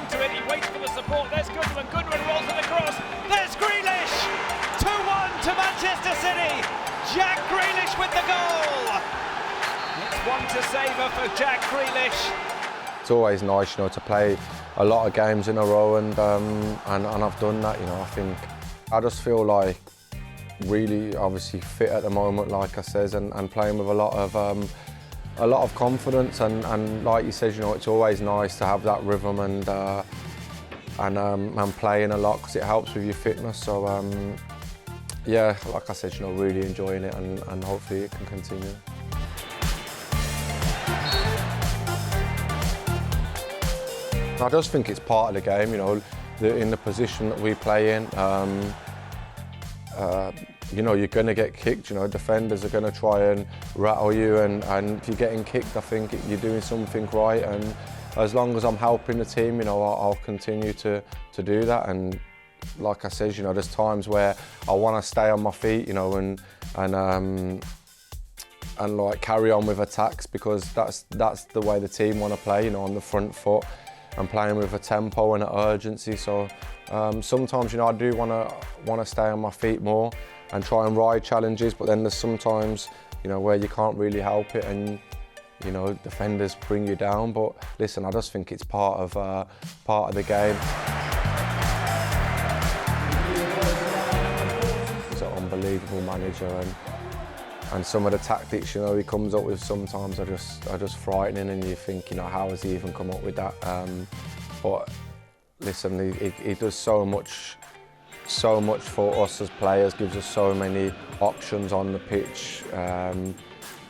into it. He waits for the support. There's Goodwin. Goodwin rolls it across. There's Grealish. 2-1 to Manchester City. Jack Grealish with the goal. It's one to savour for Jack Grealish. It's always nice, you know, to play a lot of games in a row, and I've done that. You know, I just feel like really, obviously fit at the moment, like I says, and playing with a lot of confidence, and like you said, you know, it's always nice to have that rhythm and playing a lot because it helps with your fitness. So yeah, like I said, you know, really enjoying it, and hopefully it can continue. I just think it's part of the game, you know, in the position that we play in. You know, you're going to get kicked, you know, defenders are going to try and rattle you, and if you're getting kicked, I think you're doing something right, and as long as I'm helping the team, you know, I'll continue to do that. And like I said, you know, there's times where I want to stay on my feet, you know, and like carry on with attacks, because that's the way the team want to play, you know, on the front foot and playing with a tempo and an urgency. So sometimes, you know, I do want to stay on my feet more and try and ride challenges, but then there's sometimes, you know, where you can't really help it, and you know, defenders bring you down. But listen, I just think it's part of the game. He's an unbelievable manager, and some of the tactics, you know, he comes up with sometimes are just frightening, and you think, you know, how has he even come up with that? But listen, he does so much for us as players, gives us so many options on the pitch.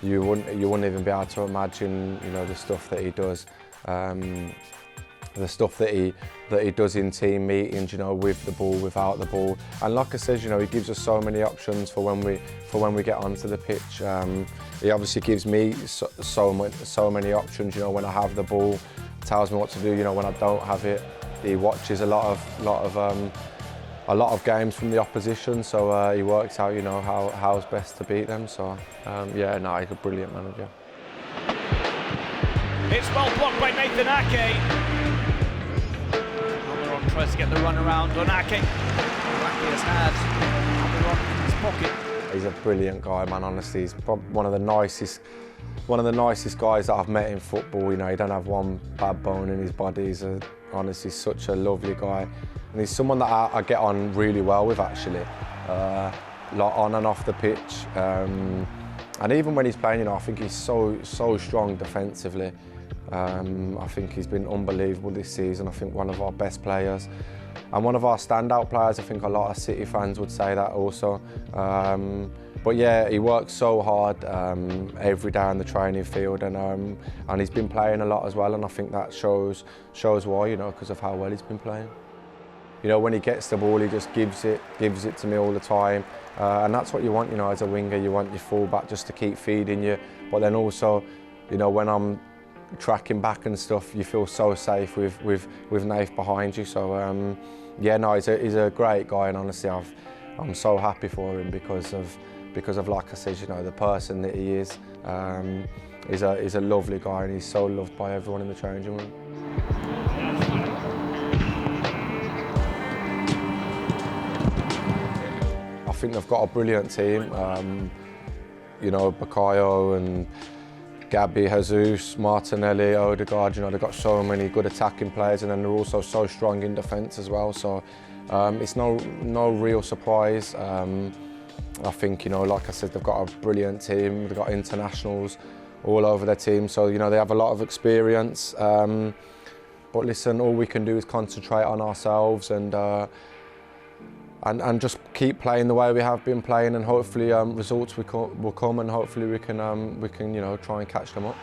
You wouldn't even be able to imagine, you know, the stuff that he does. The stuff that he does in team meetings, you know, with the ball, without the ball, and like I said, you know, he gives us so many options for when we get onto the pitch. He obviously gives me so many options, you know, when I have the ball, tells me what to do, you know, when I don't have it. He watches a lot of games from the opposition, so he works out, you know, how's best to beat them. So yeah, no, he's a brilliant manager. It's well blocked by Nathan Ake. Almiron tries to get the run around on Ake. Ake has had Almiron in his pocket. He's a brilliant guy, man. Honestly, he's one of the nicest guys that I've met in football. You know, he don't have one bad bone in his body. He's honestly such a lovely guy, and he's someone that I get on really well with, actually, like on and off the pitch. And even when he's playing, you know, I think he's so strong defensively. I think he's been unbelievable this season. I think one of our best players and one of our standout players. I think a lot of City fans would say that also. But yeah, he works so hard every day on the training field, and he's been playing a lot as well. And I think that shows why, you know, because of how well he's been playing. You know, when he gets the ball, he just gives it to me all the time, and that's what you want, you know, as a winger. You want your fullback just to keep feeding you, but then also, you know, when I'm tracking back and stuff, you feel so safe with Nath behind you. So yeah, no, he's a great guy, and honestly, I'm so happy for him because of like I said, you know, the person that he is. He's a lovely guy, and he's so loved by everyone in the changing room. I think they've got a brilliant team. You know, Bukayo and Gabby, Jesus, Martinelli, Odegaard, you know, they've got so many good attacking players, and then they're also so strong in defence as well. So it's no real surprise. I think, you know, like I said, they've got a brilliant team. They've got internationals all over their team, so, you know, they have a lot of experience. But listen, all we can do is concentrate on ourselves and just keep playing the way we have been playing, and hopefully results will come, and hopefully we can you know, try and catch them up.